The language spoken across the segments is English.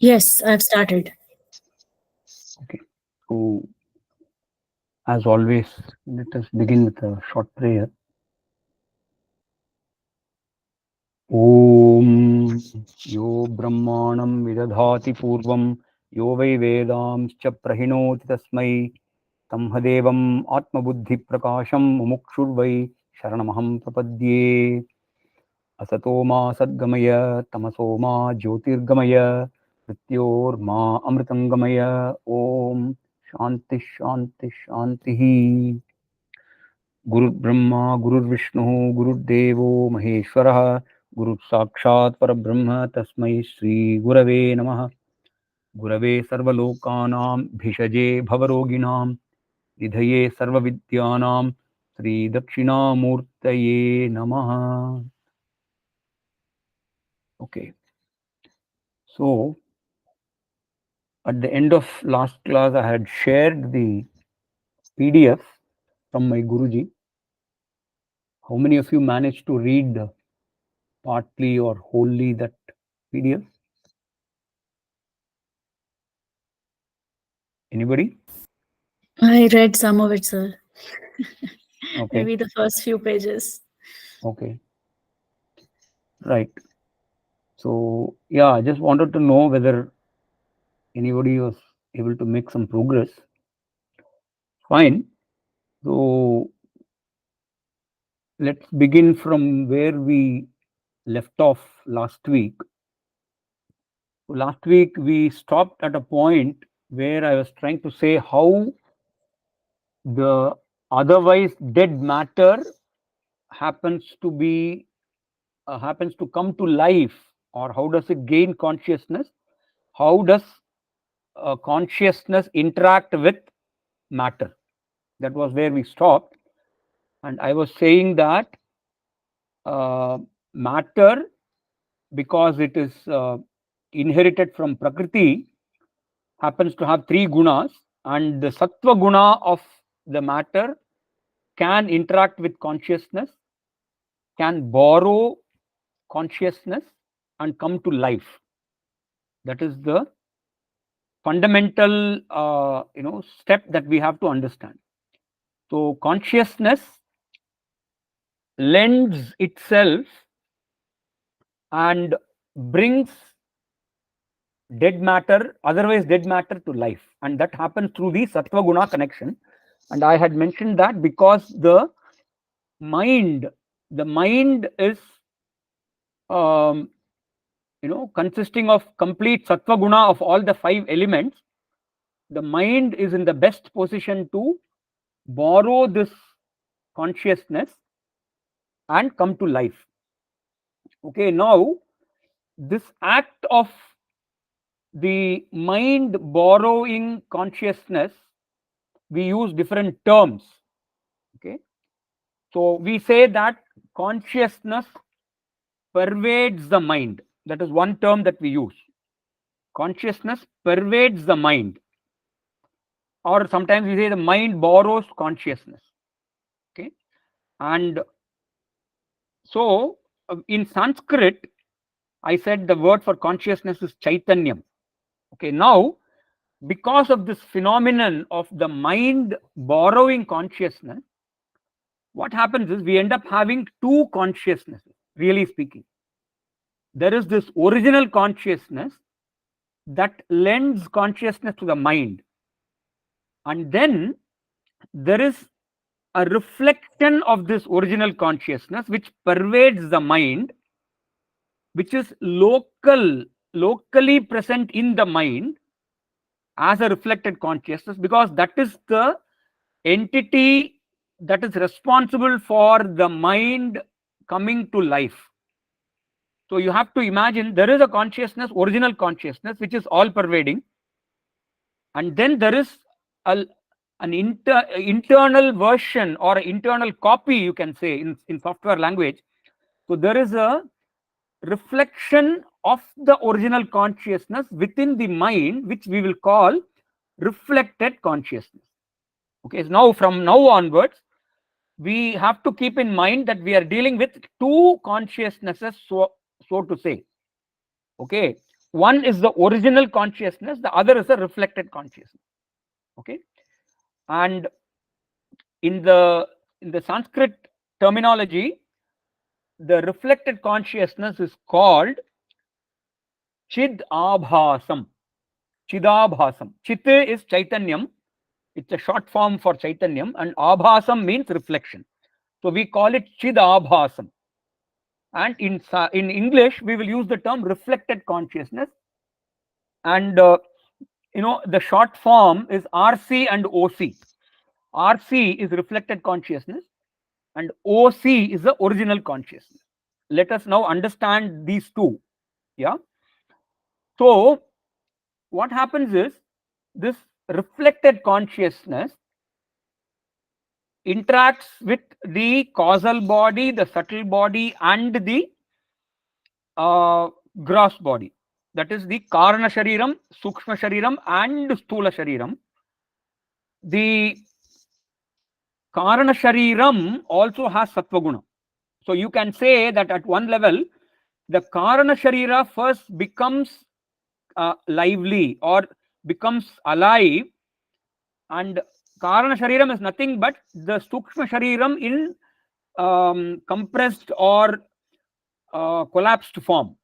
Yes, I've started. Okay. So, as always, let us begin with a short prayer. Om Yo Brahmanam Vidadhati Purvam Yo Vai Vedamscha Prahinoti Tasmai Tamhadevam Atmabuddhi Prakasham Mumukshurvai Sharanamaham Prapadye Asatoma Sadgamaya Tamasoma Jyotirgamaya Mrityorma Amritangamaya Om Shanti Shanti Shanti गुरु ब्रह्मा गुरुर्विष्णु गुरुर्देवो महेश्वरः गुरु साक्षात् परब्रह्म तस्मै श्री गुरवे नमः गुरवे सर्वलोकानां भिषजे भवरोगिणां निधये सर्वविद्यानां श्री दक्षिणामूर्तये नमः. Okay, so at the end of last class I had shared the PDF from my Guruji. How many of you managed to read partly or wholly that PDF? Anybody? I read some of it, sir. Okay, Maybe the first few pages. okay, right. So, yeah, I just wanted to know whether anybody was able to make some progress. Fine. So, let's begin from where we left off last week. Last week, we stopped at a point where I was trying to say how the otherwise dead matter happens to be happens to come to life, or how does it gain consciousness? How does consciousness interact with matter? That was where we stopped. And I was saying that matter, because it is inherited from Prakriti, happens to have three gunas, and the sattva guna of the matter can interact with consciousness, can borrow consciousness, and come to life. That is the fundamental step that we have to understand. So consciousness lends itself and brings dead matter, otherwise dead matter, to life, and that happens through the sattva guna connection. And I had mentioned that because mind the mind is um, consisting of complete sattva guna of all the five elements. The mind is in the best position to borrow this consciousness and come to life. Okay, now this act of the mind borrowing consciousness, we use different terms. Okay, so we say that consciousness pervades the mind. That is one term that we use. Consciousness pervades the mind, or sometimes we say the mind borrows consciousness. Okay, and so in Sanskrit, I said the word for consciousness is chaitanyam. Okay, now because of this phenomenon of the mind borrowing consciousness, what happens is we end up having two consciousnesses, really speaking. There is this original consciousness that lends consciousness to the mind, and then there is a reflection of this original consciousness which pervades the mind, which is locally present in the mind as a reflected consciousness, because that is the entity that is responsible for the mind coming to life. So you have to imagine there is a consciousness, original consciousness, which is all pervading, and then there is an internal version or internal copy, you can say, in software language. So there is a reflection of the original consciousness within the mind, which we will call reflected consciousness. Okay, so now from now onwards, we have to keep in mind that we are dealing with two consciousnesses, so to say. Okay, one is the original consciousness, the other is the reflected consciousness. Okay, and in the Sanskrit terminology, the reflected consciousness is called chid abhasam. Chidabhasam. Chit is chaitanyam. It's a short form for chaitanyam, and abhasam means reflection. So we call it chidabhasam. And in English, we will use the term reflected consciousness. And the short form is RC and OC. RC is reflected consciousness, and OC is the original consciousness. Let us now understand these two. Yeah. So what happens is, this reflected consciousness interacts with the causal body, the subtle body, and the gross body. That is the Karana Shariram, Sukshma Shariram, and Sthula Shariram. The Karana Shariram also has Sattva Guna. So you can say that at one level, the Karana Sharira first becomes lively or becomes alive, and Karana Shariram is nothing but the Sukshma Shariram in compressed or collapsed form.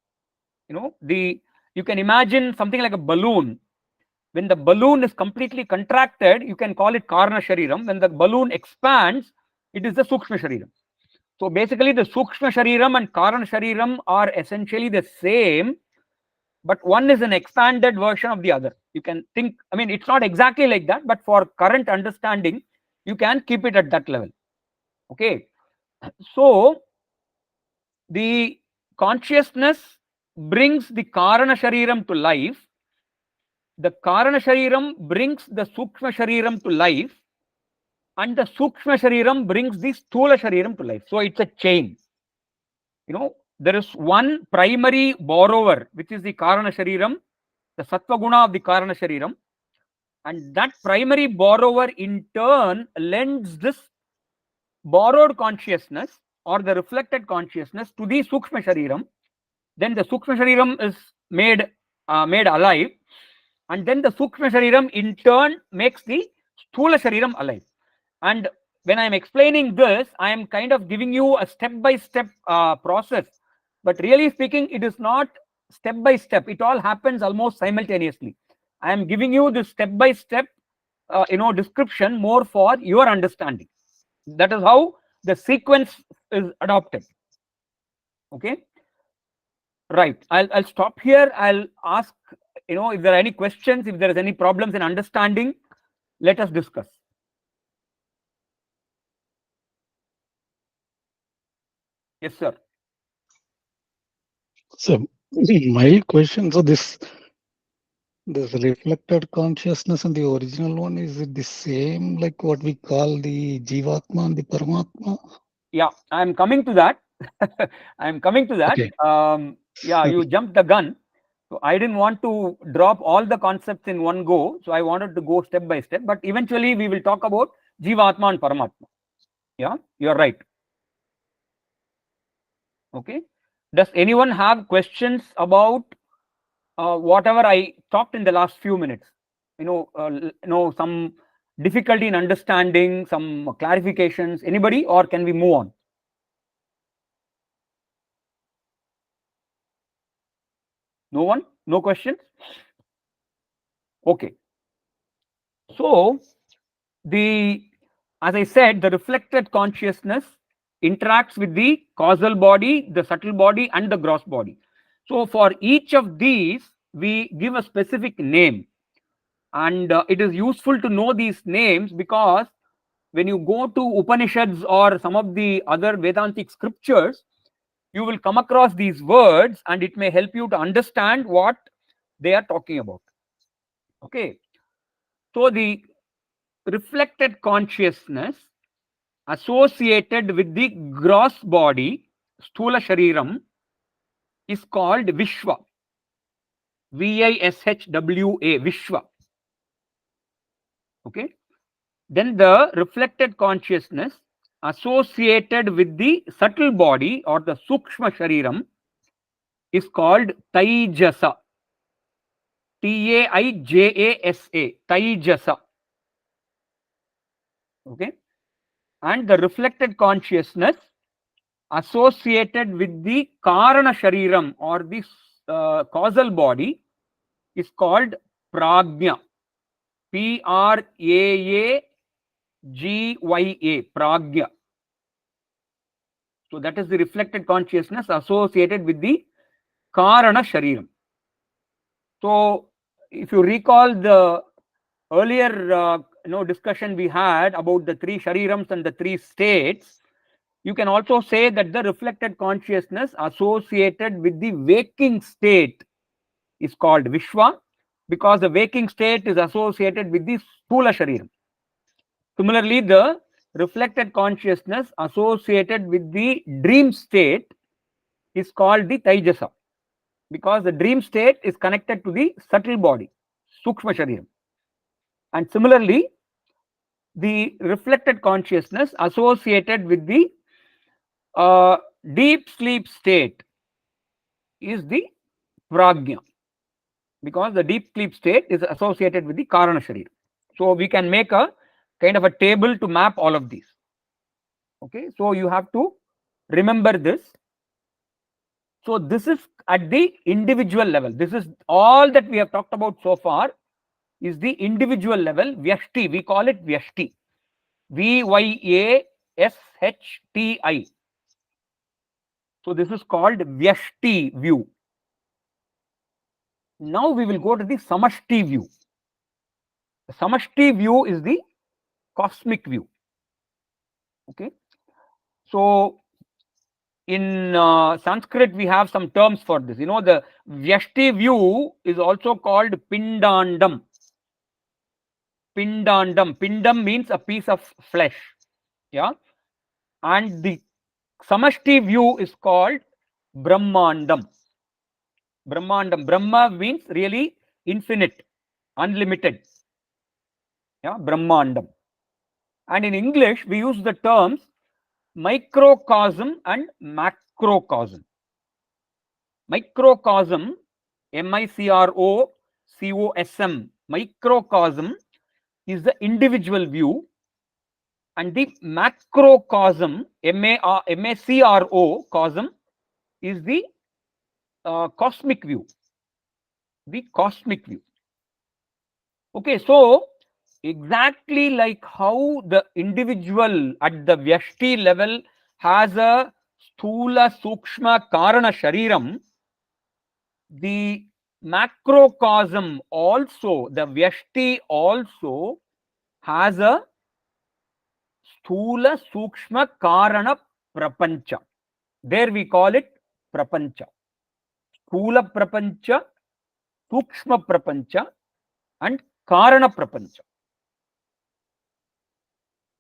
You can imagine something like a balloon. When the balloon is completely contracted, you can call it Karana Shariram. When the balloon expands, it is the Sukshma Shariram. So basically, the Sukshma Shariram and Karana Shariram are essentially the same, but one is an expanded version of the other. You can think, I mean, it's not exactly like that, but for current understanding, you can keep it at that level. Okay. So the consciousness brings the Karana Shariram to life. The Karana Shariram brings the Sukshma Shariram to life, and the Sukshma Shariram brings the Sthula Shariram to life. So it's a chain. There is one primary borrower, which is the Karana Shariram, the Sattva Guna of the Karana Shariram, and that primary borrower in turn lends this borrowed consciousness or the reflected consciousness to the Sukshma Shariram. Then the Sukshma Shariram is made alive, and then the Sukshma Shariram in turn makes the Sthula Shariram alive. And when I am explaining this, I am kind of giving you a step-by-step process, but really speaking, it is not step-by-step. It all happens almost simultaneously. I am giving you this step-by-step description more for your understanding. That is how the sequence is adopted. Okay. Right. I'll stop here. I'll ask, if there are any questions, if there is any problems in understanding, let us discuss. Yes, sir. So my question, so this reflected consciousness and the original one, is it the same like what we call the Jivatma and the Paramatma? Yeah, I'm coming to that. I'm coming to that. Okay. Yeah, you jumped the gun. So I didn't want to drop all the concepts in one go. So I wanted to go step by step. But eventually we will talk about Jivatma and Paramatma. Yeah, you're right. Okay. Does anyone have questions about whatever I talked in the last few minutes? Some difficulty in understanding, some clarifications. Anybody, or can we move on? No one? No questions? Okay. So as I said, the reflected consciousness interacts with the causal body, the subtle body, and the gross body. So for each of these, we give a specific name, and it is useful to know these names, because when you go to Upanishads or some of the other Vedantic scriptures, you will come across these words, and it may help you to understand what they are talking about. Okay. So the reflected consciousness associated with the gross body, Sthula Shariram, is called Vishwa. Vishwa, Vishwa. Okay. Then the reflected consciousness associated with the subtle body or the Sukshma Shariram is called Taijasa. Taijasa, Taijasa. Okay. And the reflected consciousness associated with the Karana Shariram or the causal body is called Pragnya. Pragya, Pragya. So that is the reflected consciousness associated with the Karana Shariram. So if you recall the earlier discussion we had about the three Sharirams and the three states, you can also say that the reflected consciousness associated with the waking state is called Vishwa, because the waking state is associated with the Sthula Shariram. Similarly, the reflected consciousness associated with the dream state is called the Taijasa, because the dream state is connected to the subtle body, Sukshma Shariram. And similarly, the reflected consciousness associated with the deep sleep state is the Pragya, because the deep sleep state is associated with the Karana Sharira. So we can make a kind of a table to map all of these. Okay, so you have to remember this. So this is at the individual level. This is all that we have talked about so far is the individual level, Vyashti. We call it Vyashti. Vyashti. So this is called Vyashti view. Now we will go to the Samashti view. The Samashti view is the cosmic view. Okay. So in Sanskrit we have some terms for this. You know, the Vyashti view is also called Pindandam. Pindandam. Pindam means a piece of flesh. Yeah. And the Samashti view is called Brahmandam. Brahmandam. Brahma means really infinite, unlimited. Yeah, Brahmandam. And in English, we use the terms microcosm and macrocosm. Microcosm, MICROCOSM, microcosm is the individual view, and the macrocosm, MACRO, cosm, is the cosmic view. The cosmic view. Okay, so exactly like how the individual at the Vyashti level has a Sthula Sukshma Karana Shariram, the macrocosm also, the Vyashti also has a Sthula Sukshma Karana Prapancha. There we call it Prapancha. Sthula Prapancha, Sukshma Prapancha, and Karana Prapancha.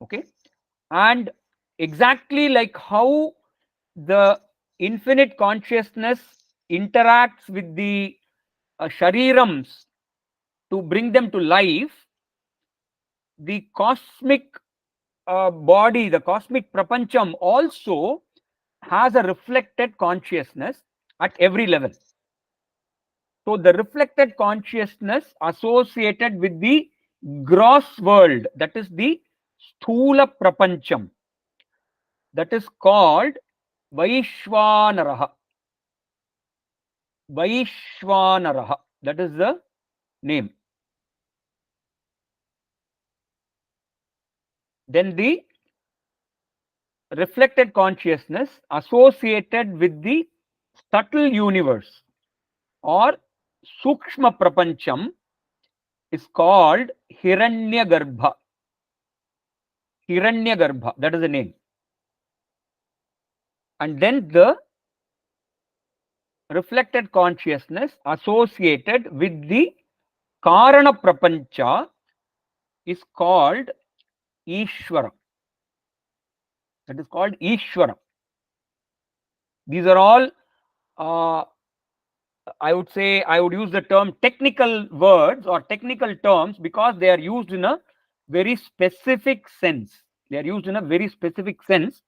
Okay. And exactly like how the infinite consciousness interacts with the sharirams to bring them to life, the cosmic body, the cosmic prapancham also has a reflected consciousness at every level. So the reflected consciousness associated with the gross world, that is the sthula prapancham, that is called Vaishvanaraha. Vaishvanaraha, that is the name. Then the reflected consciousness associated with the subtle universe or Sukshma Prapancham is called Hiranyagarbha. Hiranyagarbha, that is the name. And then the reflected consciousness associated with the Karana Prapancha is called Ishvara. That is called Ishvara. These are all, I would say, I would use the term technical words or technical terms because they are used in a very specific sense. They are used in a very specific sense.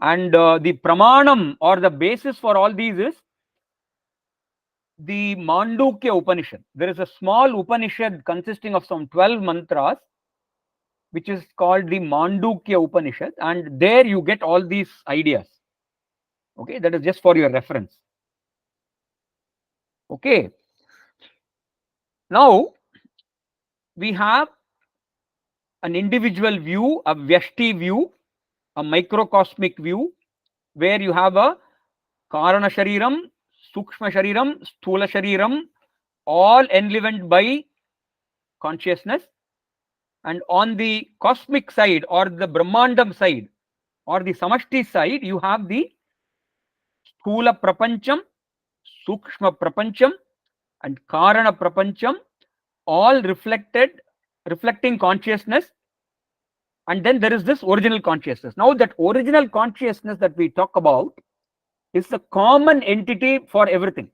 And the pramanam or the basis for all these is the Mandukya Upanishad. There is a small Upanishad consisting of some 12 mantras, which is called the Mandukya Upanishad, and there you get all these ideas. Okay, that is just for your reference. Okay, now we have an individual view, a Vyashti view, a microcosmic view, where you have a Karana Shariram, Sukshma Shariram, Sthula Shariram, all enlivened by consciousness. And on the cosmic side, or the Brahmandam side, or the Samashti side, you have the Sthula Prapancham, Sukshma Prapancham, and Karana Prapancham, all reflecting consciousness. And then there is this original consciousness. Now, that original consciousness that we talk about is the common entity for everything.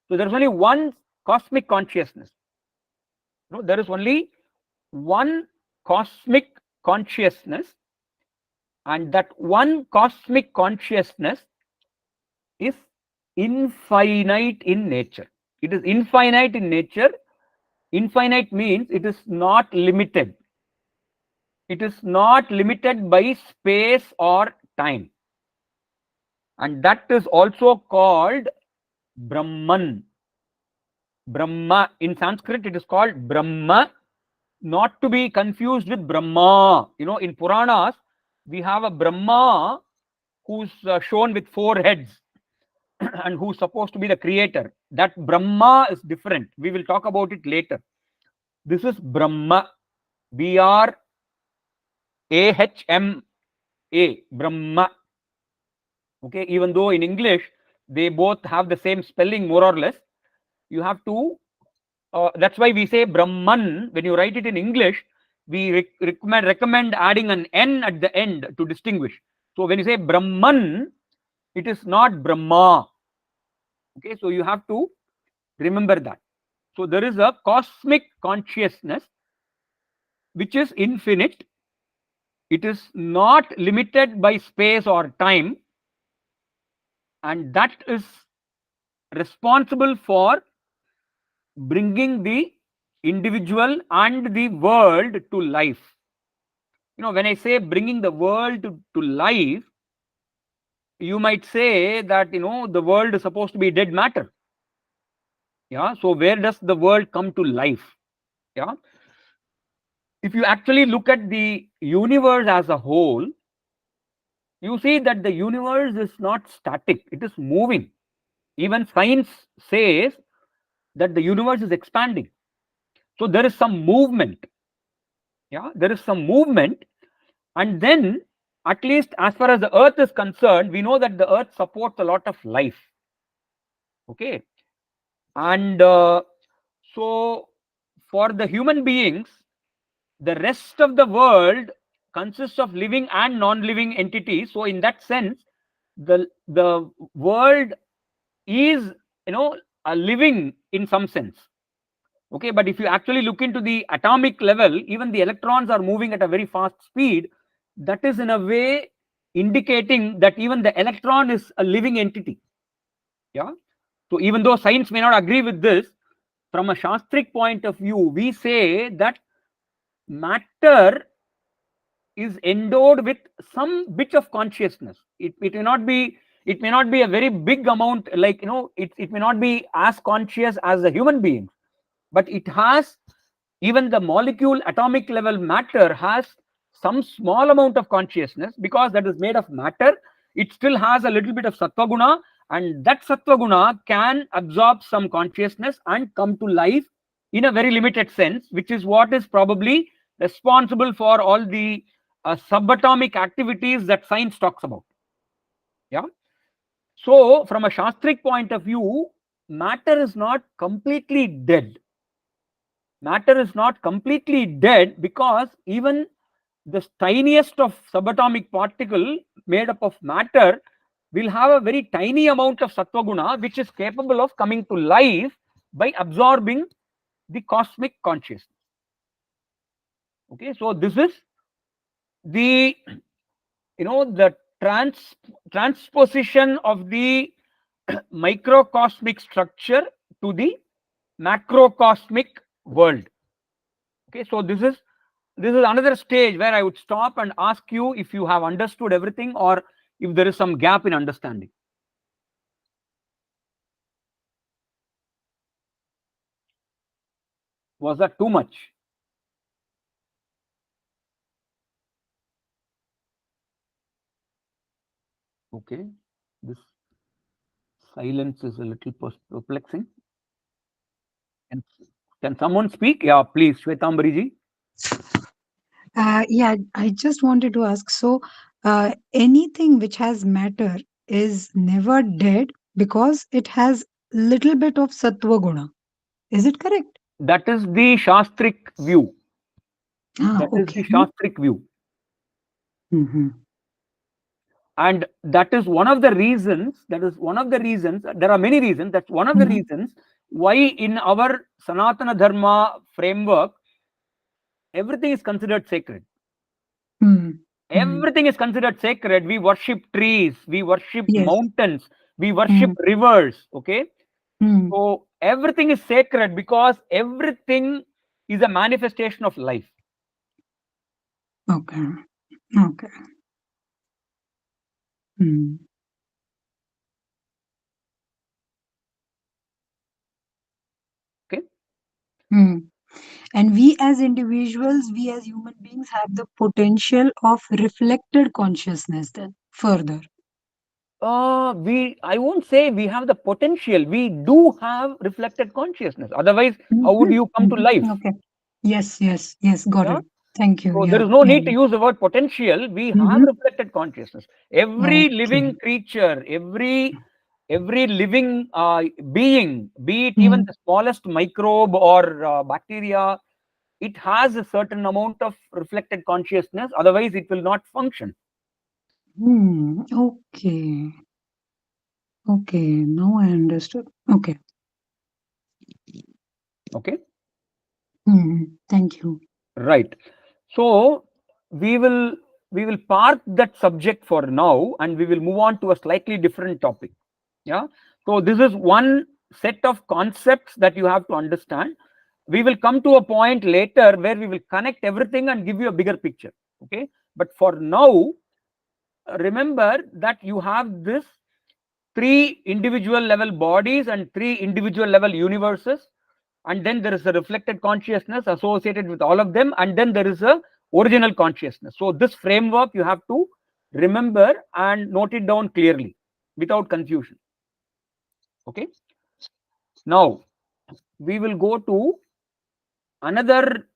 So there is only one cosmic consciousness. No, there is only one cosmic consciousness, and that one cosmic consciousness is infinite in nature. It is infinite in nature. Infinite means it is not limited. It is not limited by space or time. And that is also called Brahman. Brahma. In Sanskrit, it is called Brahma, not to be confused with Brahma. You know, in Puranas, we have a Brahma who's shown with 4 heads and who's supposed to be the creator. That Brahma is different. We will talk about it later. This is Brahma. Brahma. Brahma. Okay, even though in English they both have the same spelling more or less, you have to that's why we say Brahman. When you write it in English, we recommend adding an N at the end to distinguish. So when you say Brahman, it is not Brahma. Okay, so you have to remember that. So there is a cosmic consciousness which is infinite. It is not limited by space or time, and that is responsible for bringing the individual and the world to life. You know, when I say bringing the world to life, you might say that, you know, the world is supposed to be dead matter. Yeah, so where does the world come to life? Yeah, if you actually look at the universe as a whole, you see that the universe is not static, it is moving. Even science says that the universe is expanding. So there is some movement. Yeah, there is some movement. And then, at least as far as the earth is concerned, we know that the earth supports a lot of life. Okay, and so for the human beings, the rest of the world consists of living and non-living entities. So in that sense, the world is, you know, a living in some sense. Okay, but if you actually look into the atomic level, even the electrons are moving at a very fast speed. That is in a way indicating that even the electron is a living entity. Yeah, so even though science may not agree with this, from a shastric point of view, we say that matter is endowed with some bit of consciousness. It may not be, it may not be a very big amount, like, you know, it may not be as conscious as a human being, but it has, even the molecule atomic level matter has some small amount of consciousness, because that is made of matter. It still has a little bit of sattva guna, and that sattva guna can absorb some consciousness and come to life in a very limited sense, which is what is probably responsible for all the subatomic activities that science talks about. Yeah, so from a shastric point of view, matter is not completely dead. Matter is not completely dead, because even the tiniest of subatomic particle made up of matter will have a very tiny amount of sattva guna, which is capable of coming to life by absorbing the cosmic consciousness. Okay, so this is the, you know, the transposition of the microcosmic structure to the macrocosmic world. Okay, so this is another stage where I would stop and ask you if you have understood everything or if there is some gap in understanding. Was that too much? Okay, this silence is a little perplexing. Can, can someone speak? Yeah, please, Shwetambariji. Yeah, I just wanted to ask. So, anything which has matter is never dead because it has little bit of sattva guna. Is it correct? That is the Shastric view. Ah, That is okay. the Shastric view. Mm-hmm. And that is one of the reasons, there are many reasons, that's one of the reasons why in our Sanatana Dharma framework, everything is considered sacred. Everything is considered sacred. We worship trees, we worship Yes. mountains, we worship rivers. Okay, Mm. so everything is sacred because everything is a manifestation of life. Okay. Okay. Mm. Okay. Mm. And we as individuals, we as human beings have the potential of reflected consciousness then further. I won't say we have the potential. We do have reflected consciousness. Otherwise, how would you come to life? Okay. Yes, yes, yes. Got Yeah? it. Thank you. So Yeah. there is no Yeah. need to use the word potential. We have reflected consciousness. Every living Okay. creature, every living being, be it even Mm. the smallest microbe or bacteria, it has a certain amount of reflected consciousness. Otherwise, it will not function. Okay. Okay. Now I understood. Okay. Okay. Thank you. Right. So we will park that subject for now, and we will move on to a slightly different topic. Yeah. So this is one set of concepts that you have to understand. We will come to a point later where we will connect everything and give you a bigger picture. Okay. But for now, remember that you have this three individual level bodies and three individual level universes, and then there is a reflected consciousness associated with all of them, and then there is a original consciousness. So this framework you have to remember and note it down clearly without confusion. Okay, now we will go to another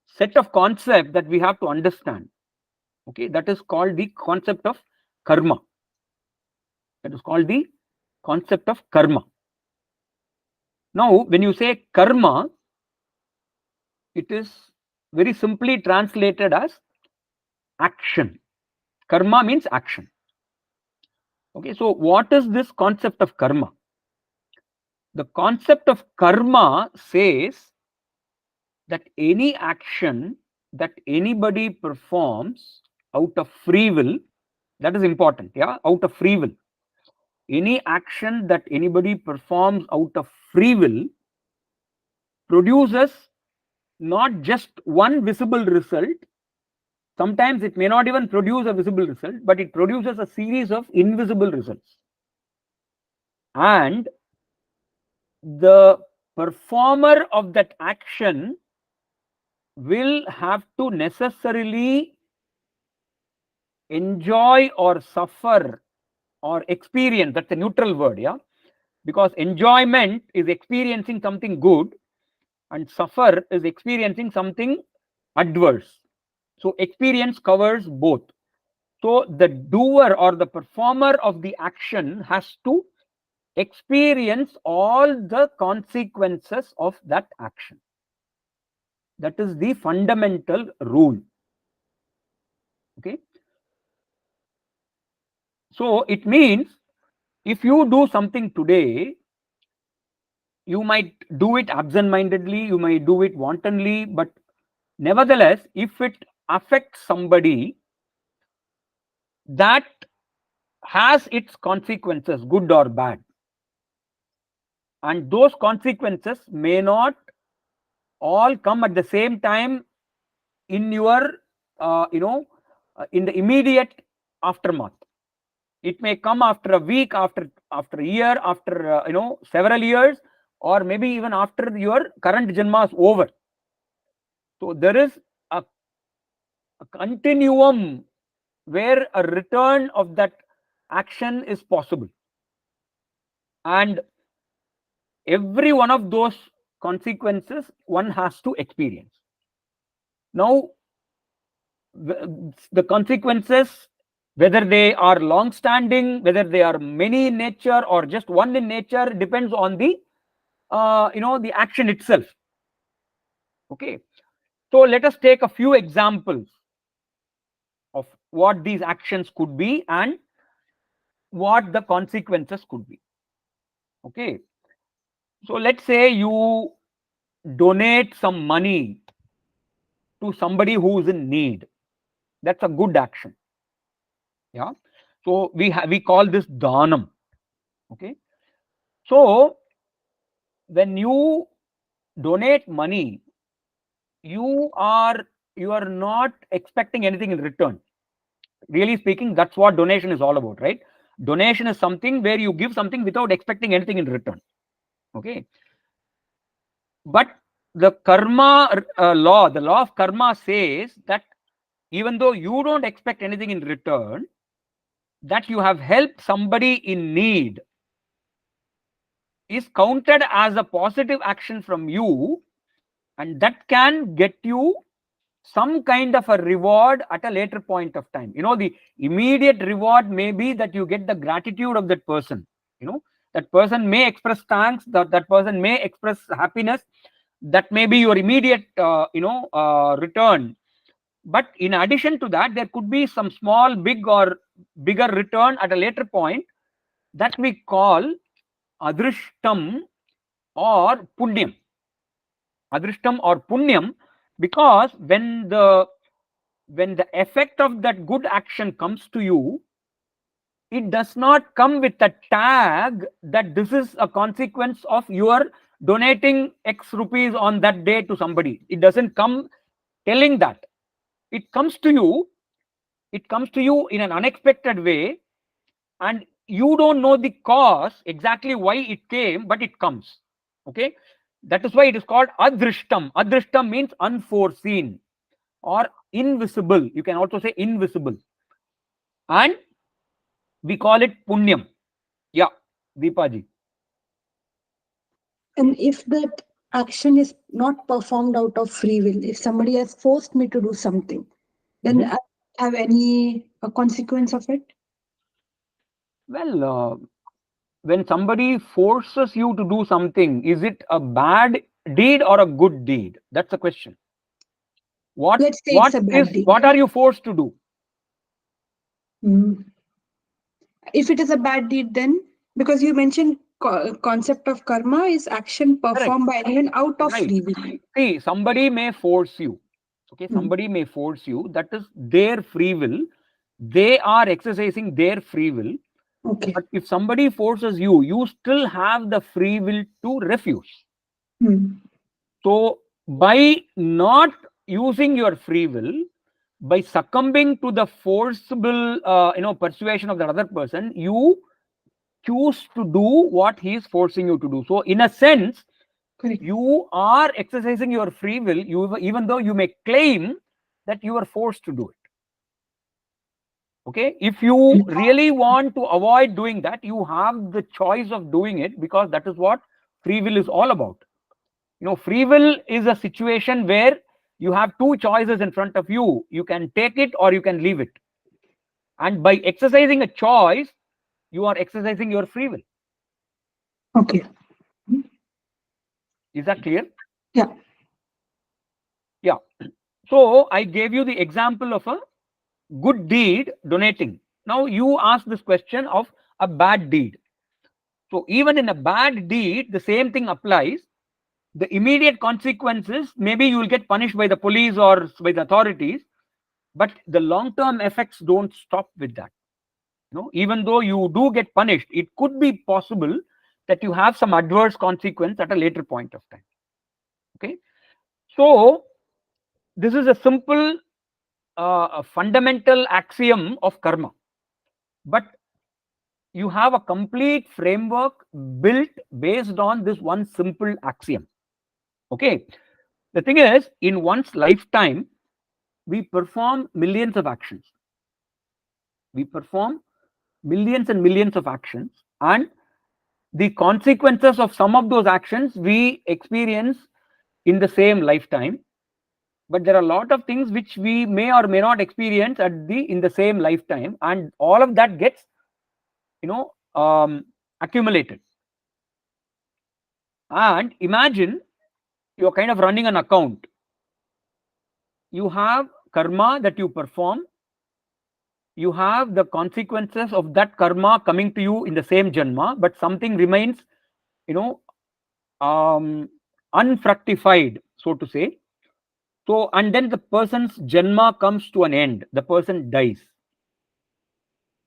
set of concept that we have to understand. Okay, that is called the concept of karma. That is called the concept of karma. Now, when you say karma, it is very simply translated as action. Karma means action. Okay, so what is this concept of karma? The concept of karma says that any action that anybody performs out of free will, that is important, yeah, out of free will. Any action that anybody performs out of free will produces not just one visible result. Sometimes it may not even produce a visible result, but it produces a series of invisible results. And the performer of that action will have to necessarily enjoy or suffer or experience. That's a neutral word, yeah, because enjoyment is experiencing something good and suffer is experiencing something adverse. So experience covers both. So the doer or the performer of the action has to experience all the consequences of that action. That is the fundamental rule. Okay. So it means if you do something today, you might do it absent-mindedly, you might do it wantonly, but nevertheless, if it affects somebody, that has its consequences, good or bad. and those consequences may not all come at the same time in your in the immediate aftermath. It may come after a week, after a year, after several years, or maybe even after your current janma is over. So there is a continuum where a return of that action is possible, and every one of those consequences one has to experience. Now the consequences, whether they are long standing, whether they are many in nature or just one in nature, depends on the the action itself. Okay, so let us take a few examples of what these actions could be and what the consequences could be. Okay, so let's say you donate some money to somebody who is in need. That's a good action. Yeah, so we call this dhanam. Okay, so when you donate money, you are not expecting anything in return. Really speaking, that's what donation is all about, right? Donation is something where you give something without expecting anything in return. Okay, but the karma law, the law of karma says that even though you don't expect anything in return, that you have helped somebody in need is counted as a positive action from you, and that can get you some kind of a reward at a later point of time. The immediate reward may be that you get the gratitude of that person. That person may express thanks, that person may express happiness. That may be your immediate return. But in addition to that, there could be some small, big or bigger return at a later point that we call adrishtam or punyam. Adrishtam or punyam, because when the effect of that good action comes to you, it does not come with a tag that this is a consequence of your donating X rupees on that day to somebody. It doesn't come telling that. It comes to you in an unexpected way, and you don't know the cause exactly why it came, but it comes. Okay, that is why it is called adrishtam. Adrishtam means unforeseen or invisible. You can also say invisible, and we call it punyam. Yeah, Deepaji. And if that action is not performed out of free will, if somebody has forced me to do something, then I have any consequence of it? Well, when somebody forces you to do something, is it a bad deed or a good deed? That's the question. Let's say it's a bad deed. What are you forced to do? If it is a bad deed, then because you mentioned concept of karma is action performed by anyone out of free will. See, somebody may force you. Okay, somebody may force you. That is their free will. They are exercising their free will. Okay. But if somebody forces you, you still have the free will to refuse. So by not using your free will, by succumbing to the forcible persuasion of the other person, you choose to do what he is forcing you to do. So in a sense, you are exercising your free will, even though you may claim that you are forced to do it. Okay, if you really want to avoid doing that, you have the choice of doing it, because that is what free will is all about. Free will is a situation where you have two choices in front of you. You can take it or you can leave it. And by exercising a choice, you are exercising your free will. Okay. Is that clear? Yeah. Yeah. So I gave you the example of a good deed, donating. Now you ask this question of a bad deed. So even in a bad deed, the same thing applies. The immediate consequences, maybe you will get punished by the police or by the authorities, but the long-term effects don't stop with that. Even though you do get punished, it could be possible that you have some adverse consequence at a later point of time. Okay, so this is a simple a fundamental axiom of karma, but you have a complete framework built based on this one simple axiom. Okay, the thing is, in one's lifetime we perform millions of actions. We perform millions and millions of actions, and the consequences of some of those actions we experience in the same lifetime. But there are a lot of things which we may or may not experience in the same lifetime, and all of that gets accumulated. And imagine you're kind of running an account. You have karma that you perform, you have the consequences of that karma coming to you in the same janma, but something remains unfructified, so to say. So, and then the person's janma comes to an end, the person dies.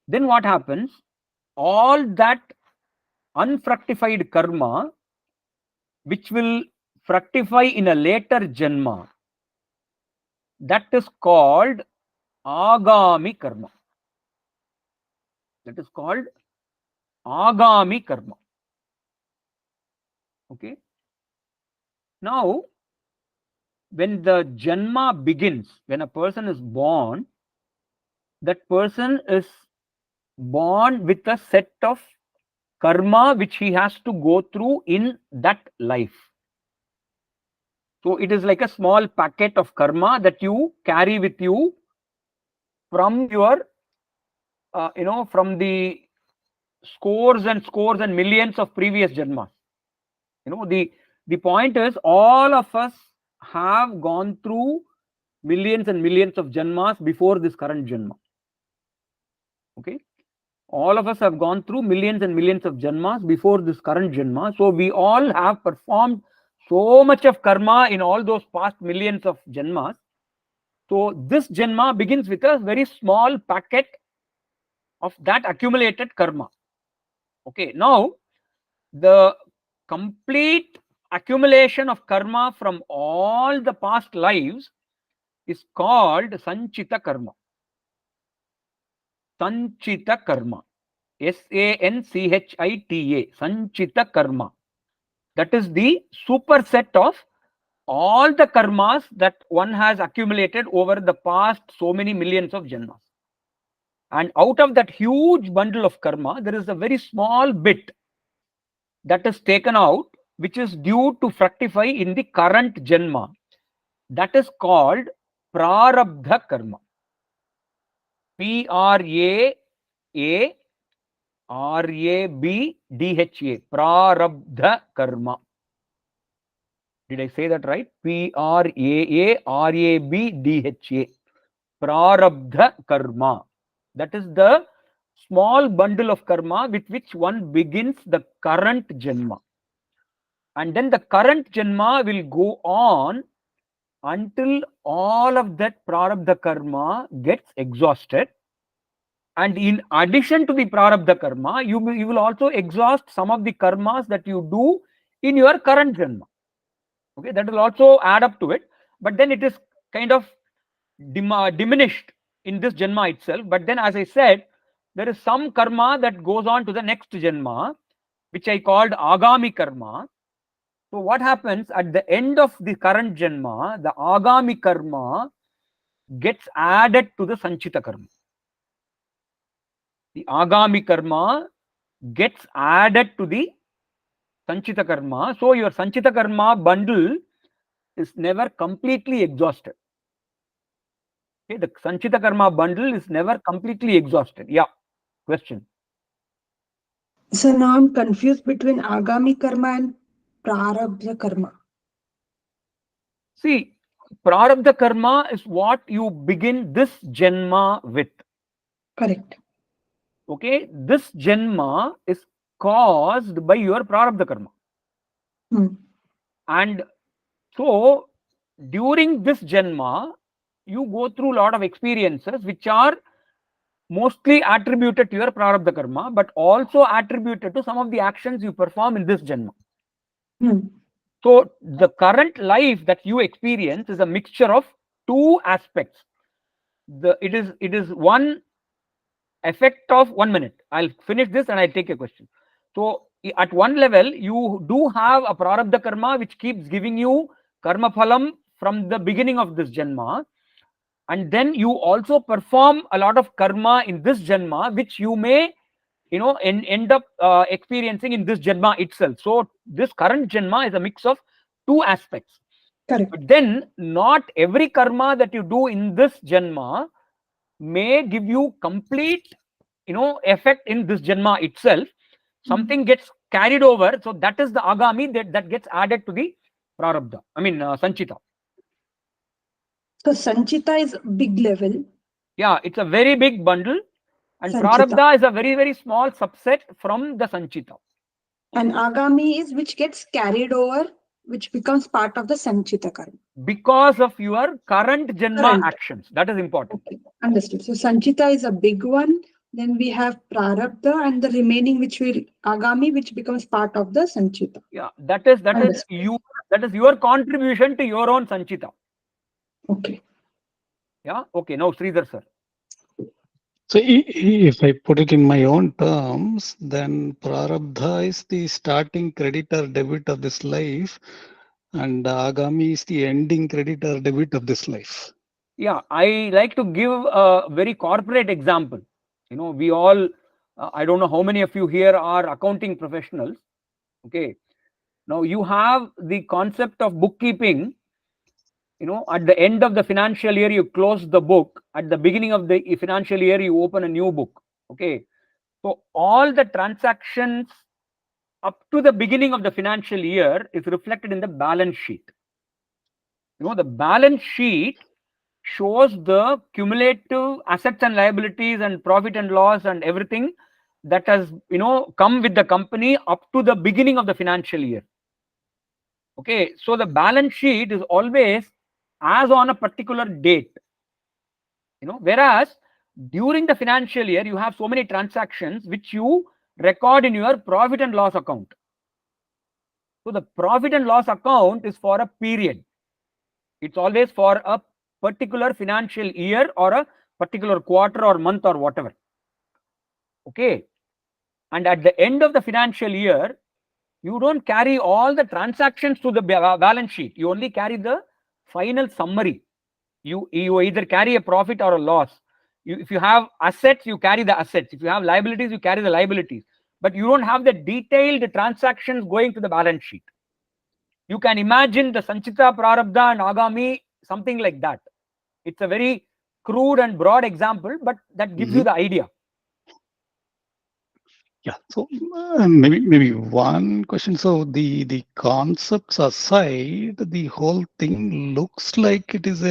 Then what happens? All that unfructified karma, which will fructify in a later janma, that is called agami karma. That is called agami karma. Okay. Now, when the janma begins, when a person is born, that person is born with a set of karma which he has to go through in that life. So it is like a small packet of karma that you carry with you from your from the scores and millions of previous janmas. The point is, all of us have gone through millions and millions of janmas before this current janma. Okay, all of us have gone through millions and millions of janmas before this current janma. So we all have performed so much of karma in all those past millions of janmas. So this janma begins with a very small packet of that accumulated karma. Okay, now the complete accumulation of karma from all the past lives is called sanchita karma. Sanchita karma. Sanchita, sanchita karma. That is the superset of all the karmas that one has accumulated over the past so many millions of janmas. And out of that huge bundle of karma, there is a very small bit that is taken out, which is due to fructify in the current janma. That is called prarabdha karma. Prarabdha, prarabdha karma. Did I say that right? Prarabdha, prarabdha karma. That is the small bundle of karma with which one begins the current janma. And then the current janma will go on until all of that prarabdha karma gets exhausted. And in addition to the prarabdha karma, you will also exhaust some of the karmas that you do in your current janma. Okay, that will also add up to it, but then it is kind of diminished in this janma itself. But then, as I said, there is some karma that goes on to the next janma, which I called agami karma. So what happens at the end of the current janma, the agami karma gets added to the sanchita karma. The agami karma gets added to the sanchita karma. So your sanchita karma bundle is never completely exhausted. Okay, the sanchita karma bundle is never completely exhausted. Yeah, question. So now I'm confused between agami karma and prarabdha karma. See, prarabdha karma is what you begin this janma with. Correct. Okay, this janma is caused by your prarabdha karma. And so during this janma, you go through a lot of experiences which are mostly attributed to your prarabdha karma, but also attributed to some of the actions you perform in this janma. So the current life that you experience is a mixture of two aspects. It is one effect of 1 minute. I'll finish this and I'll take a question. So at one level, you do have a prarabdha karma which keeps giving you karma phalam from the beginning of this janma, and then you also perform a lot of karma in this janma which you may end up experiencing in this janma itself. So this current janma is a mix of two aspects. Correct. But then not every karma that you do in this janma may give you complete effect in this janma itself. Something gets carried over, so that is the agami that gets added to the prarabdha, sanchita. So Sanchita is big level. Yeah, it's a very big bundle, and Sanchita. prarabdha is a very, very small subset from the sanchita. And Agami is which gets carried over, which becomes part of the Sanchita karma. Because of your current janma actions. That is important. Okay, understood. So Sanchita is a big one. Then we have Prarabdha and the remaining which will Agami, which becomes part of the Sanchita. Yeah, that is Understood. that is your contribution to your own sanchita. Okay. Yeah. Okay. Now Sridhar sir. So if I put it in my own terms, then prarabdha is the starting credit or debit of this life, and agami is the ending credit or debit of this life. Yeah, I like to give a very corporate example. We all, I don't know how many of you here are accounting professionals. Okay. Now you have the concept of bookkeeping. At the end of the financial year, you close the book. At the beginning of the financial year, you open a new book. Okay. So all the transactions up to the beginning of the financial year is reflected in the balance sheet. The balance sheet shows the cumulative assets and liabilities and profit and loss and everything that has come with the company up to the beginning of the financial year. Okay, so the balance sheet is always as on a particular date. Whereas during the financial year you have so many transactions which you record in your profit and loss account. So the profit and loss account is for a period. It's always for a particular financial year or a particular quarter or month or whatever. Okay. And at the end of the financial year, you don't carry all the transactions to the balance sheet. You only carry the final summary. You either carry a profit or a loss. If you have assets, you carry the assets. If you have liabilities, you carry the liabilities. But you don't have the detailed transactions going to the balance sheet. You can imagine the Sanchita, Prarabdha and Agami, something like that. It's a very crude and broad example, but that gives you the idea. Yeah. So maybe one question. So the concepts aside, the whole thing looks like it is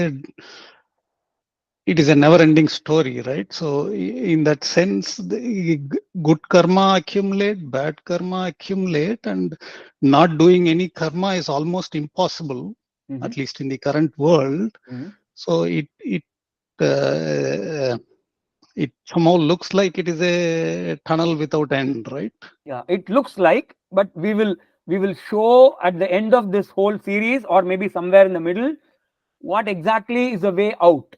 a never-ending story, right? So in that sense, the good karma accumulate, bad karma accumulate, and not doing any karma is almost impossible, at least in the current world. So it somehow looks like it is a tunnel without end, right? Yeah, it looks like, but we will show at the end of this whole series, or maybe somewhere in the middle, what exactly is the way out.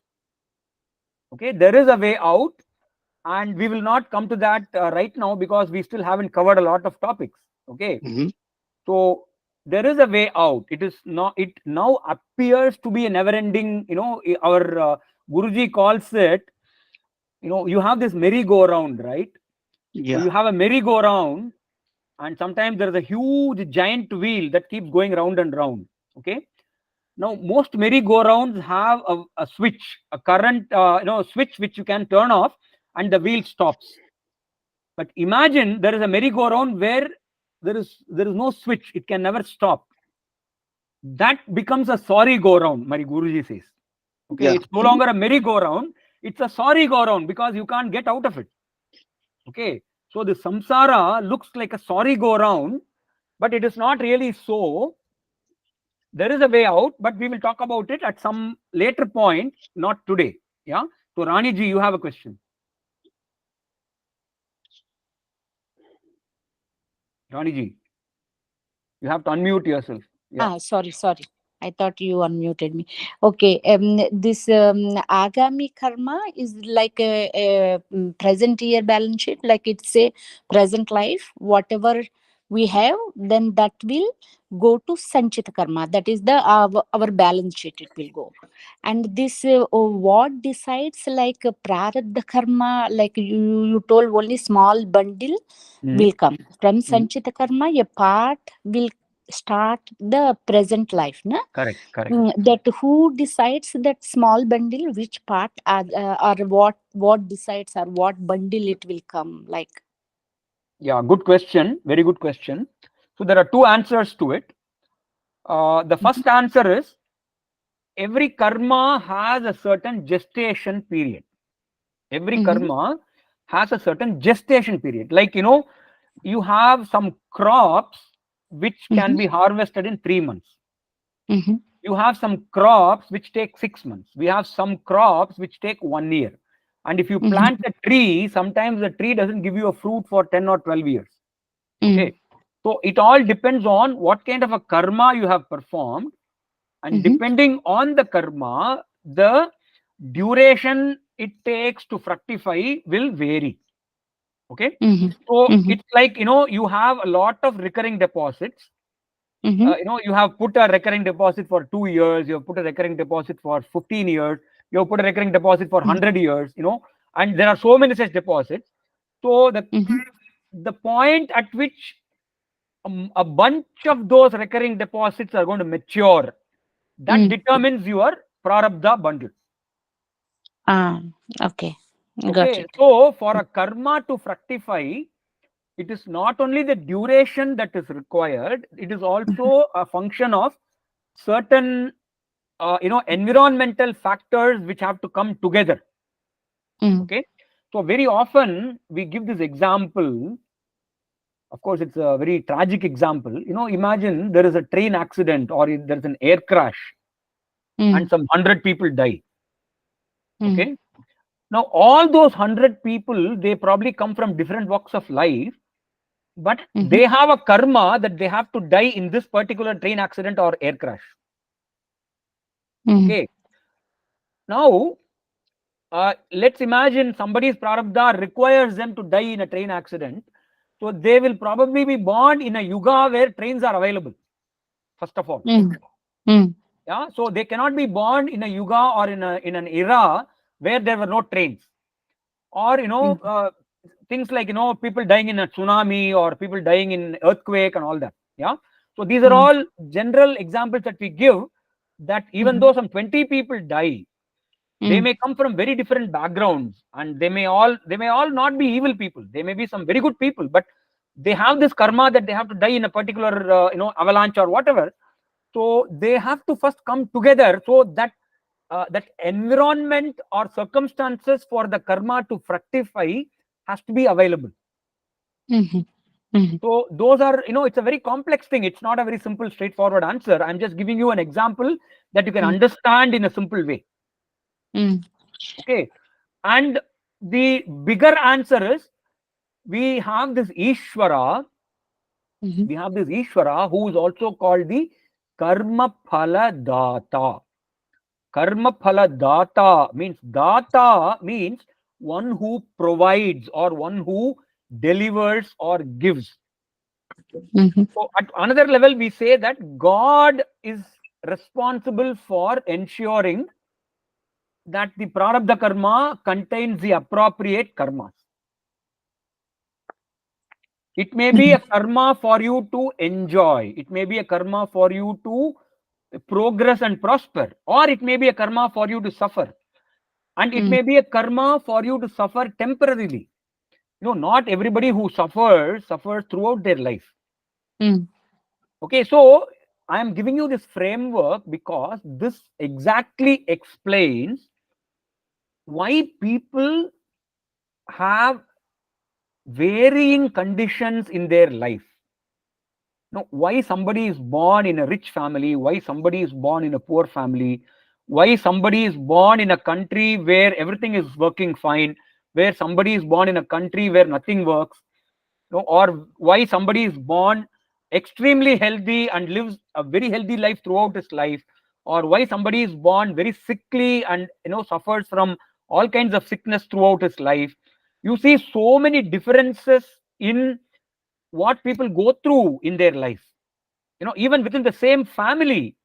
Okay, there is a way out, and we will not come to that right now because we still haven't covered a lot of topics. Okay, so there is a way out. It is not. It now appears to be a never-ending. Our Guruji calls it. You have this merry-go-round, right? Yeah. So you have a merry-go-round, and sometimes there is a huge giant wheel that keeps going round and round. Okay. Now most merry-go-rounds have a switch, a current, switch which you can turn off, and the wheel stops. But imagine there is a merry-go-round where there is no switch; it can never stop. That becomes a sorry go-round, my Guruji says. Okay, yeah. It's no longer a merry-go-round; it's a sorry go-round because you can't get out of it. Okay, so the samsara looks like a sorry go-round, but it is not really so. There is a way out, but we will talk about it at some later point, not today. Yeah. So Rani ji, you have a question. Raniji, you have to unmute yourself. Yeah. Sorry. I thought you unmuted me. Okay. This agami karma is like a present year balance sheet. Like it's a present life. Whatever we have, then that will go to sanchita karma. That is the our balance sheet. It will go. And this what decides like prarabdha karma? Like you told only small bundle will come from sanchita karma. A part will start the present life, na? Correct. That who decides that small bundle, which part or what decides or what bundle it will come, like? Yeah, good question. Very good question. So there are two answers to it. The first answer is every karma has a certain gestation period. Every karma has a certain gestation period. Like, you have some crops which can be harvested in 3 months. You have some crops which take 6 months. We have some crops which take 1 year. And if you plant a tree, sometimes the tree doesn't give you a fruit for 10 or 12 years. Okay. So it all depends on what kind of a karma you have performed. And depending on the karma, the duration it takes to fructify will vary. Okay. So it's like, you have a lot of recurring deposits. You have put a recurring deposit for 2 years, you have put a recurring deposit for 15 years, you have put a recurring deposit for 100 years, and there are so many such deposits. So the point at which a bunch of those recurring deposits are going to mature, that determines your prarabdha bundle. Okay. Got Okay. it. So for a karma to fructify, it is not only the duration that is required, it is also a function of certain environmental factors which have to come together. Okay. So very often we give this example. Of course, it's a very tragic example. Imagine there is a train accident or there's an air crash and some 100 people die. Okay. Now all those 100 people, they probably come from different walks of life, but they have a karma that they have to die in this particular train accident or air crash. Okay. Now, let's imagine somebody's prarabdha requires them to die in a train accident. So they will probably be born in a yuga where trains are available, first of all. Yeah. So they cannot be born in a yuga or in an era where there were no trains. Or, things like, people dying in a tsunami or people dying in earthquake and all that. Yeah. So these are all general examples that we give, that even though some 20 people die, they may come from very different backgrounds, and they may all not be evil people. They may be some very good people, but they have this karma that they have to die in a particular avalanche or whatever. So they have to first come together, so that that environment or circumstances for the karma to fructify has to be available. So those are, it's a very complex thing. It's not a very simple, straightforward answer. I'm just giving you an example that you can understand in a simple way. Okay. And the bigger answer is, we have this Ishvara. We have this Ishvara who is also called the Karma Phala Data. Karma Phala Data means one who provides or one who delivers or gives. So at another level, we say that God is responsible for ensuring that the prarabdha karma contains the appropriate karmas. It may be a karma for you to enjoy. It may be a karma for you to progress and prosper, or it may be a karma for you to suffer. And it may be a karma for you to suffer temporarily. Not everybody who suffers throughout their life. Okay, so I am giving you this framework because this exactly explains why people have varying conditions in their life. Why somebody is born in a rich family, why somebody is born in a poor family, why somebody is born in a country where everything is working fine, where somebody is born in a country where nothing works. or why somebody is born extremely healthy and lives a very healthy life throughout his life, or why somebody is born very sickly and suffers from all kinds of sickness throughout his life. You see so many differences in what people go through in their life. Even within the same family,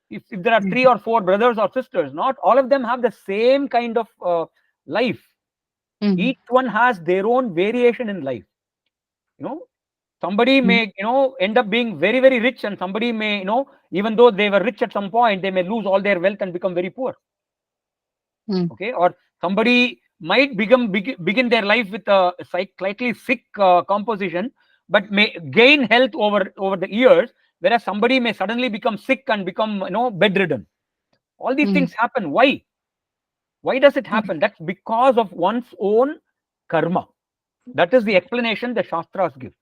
if there are 3 or 4 brothers or sisters, not all of them have the same kind of life. Each one has their own variation in life. Somebody may end up being very, very rich, and somebody may, even though they were rich at some point, they may lose all their wealth and become very poor. Okay, or somebody might begin their life with a slightly sick composition, but may gain health over the years, whereas somebody may suddenly become sick and become bedridden. All these things happen. Why does it happen? That's because of one's own karma. That is the explanation the Shastras give.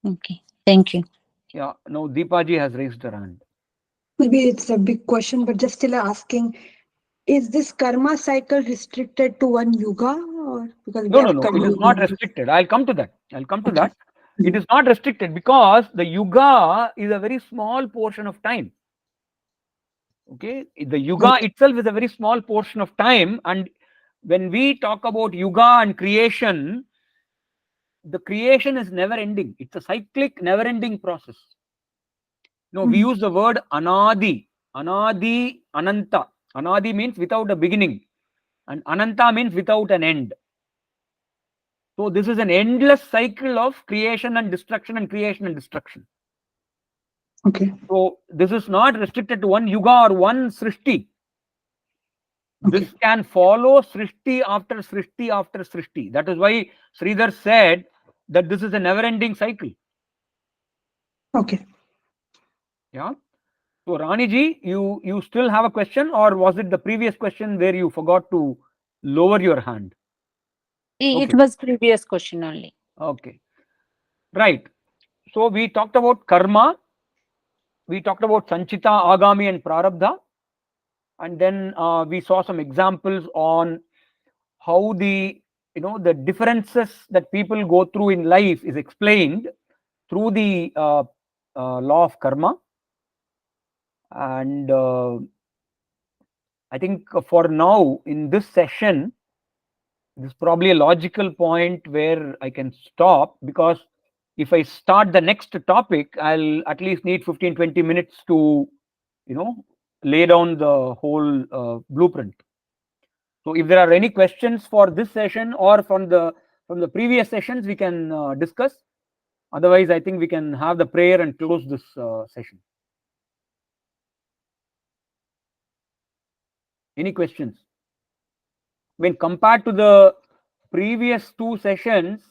Okay, thank you. Yeah, no, Deepaji has raised her hand. Maybe it's a big question, but just still asking, is this karma cycle restricted to one yuga, or because we No, have it is Kali not Yuga? restricted. I'll come to that. Okay. It is not restricted because the yuga is a very small portion of time. Okay, the yuga itself is a very small portion of time, and when we talk about yuga and creation, the creation is never ending. It's a cyclic, never ending process. We use the word anadi. Anadi, ananta. Anadi means without a beginning, and ananta means without an end. So this is an endless cycle of creation and destruction and creation and destruction. Okay. So this is not restricted to one yuga or one srishti. Okay. This can follow srishti after srishti after srishti. That is why Sridhar said that this is a never-ending cycle. Okay. Yeah. So Raniji, you still have a question, or was it the previous question where you forgot to lower your hand? It Okay. was previous question only. Okay. Right. So we talked about karma. We talked about sanchita, agami, and prarabdha, and then we saw some examples on how the differences that people go through in life is explained through the law of karma. And I think for now in this session, this is probably a logical point where I can stop, because if I start the next topic, I'll at least need 15-20 minutes to lay down the whole blueprint. So if there are any questions for this session or from the previous sessions, we can discuss. Otherwise, I think we can have the prayer and close this session. Any questions? When compared to the previous 2 sessions,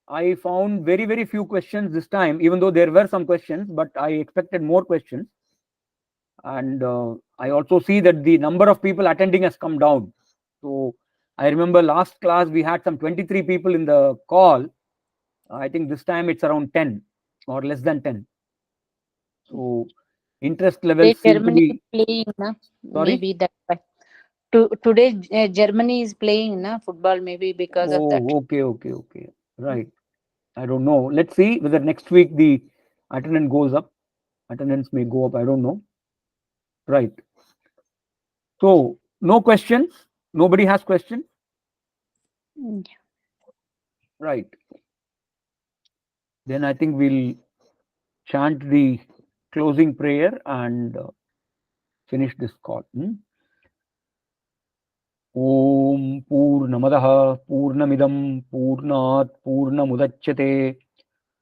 I found very, very few questions this time, even though there were some questions, but I expected more questions. And I also see that the number of people attending has come down. So I remember last class we had some 23 people in the call. I think this time it's around 10 or less than 10. So interest levels Today seem to Germany is be. playing, na? Sorry? Maybe that. Today Germany is playing, na, football. Maybe because of that. Oh, okay. Right. I don't know. Let's see whether next week the attendance goes up. Attendance may go up. I don't know. Right. So no questions. Nobody has questions. Right. Then I think we'll chant the closing prayer and finish this call. Om Purnamadaha Purnamidam Purnat Purnamudachyate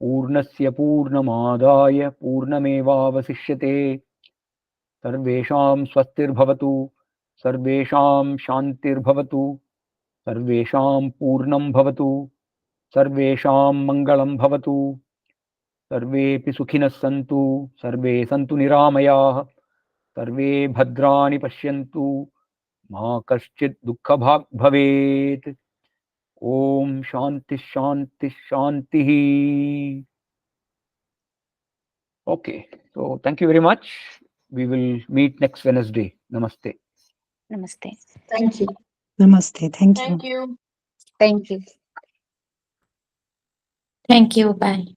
Purnasya Purnamadaya Purnamevavasishyate Sarvesham Swastirбhavatu Sarvesham Shantirbhavatu Sarvesham Purnam Bhavatu Sarvesham Mangalam Bhavatu Sarvepi Sukhinas Santu Sarve Santu Niramayah Sarve Bhadrani Pashyantu Ma Kaschit Dukkha Bhag Bhavet. Om Shanti Shanti Shanti. Okay, so thank you very much. We will meet next Wednesday. Namaste. Namaste. Thank you. Namaste. Thank you. Thank you. Thank you. Thank you. Bye.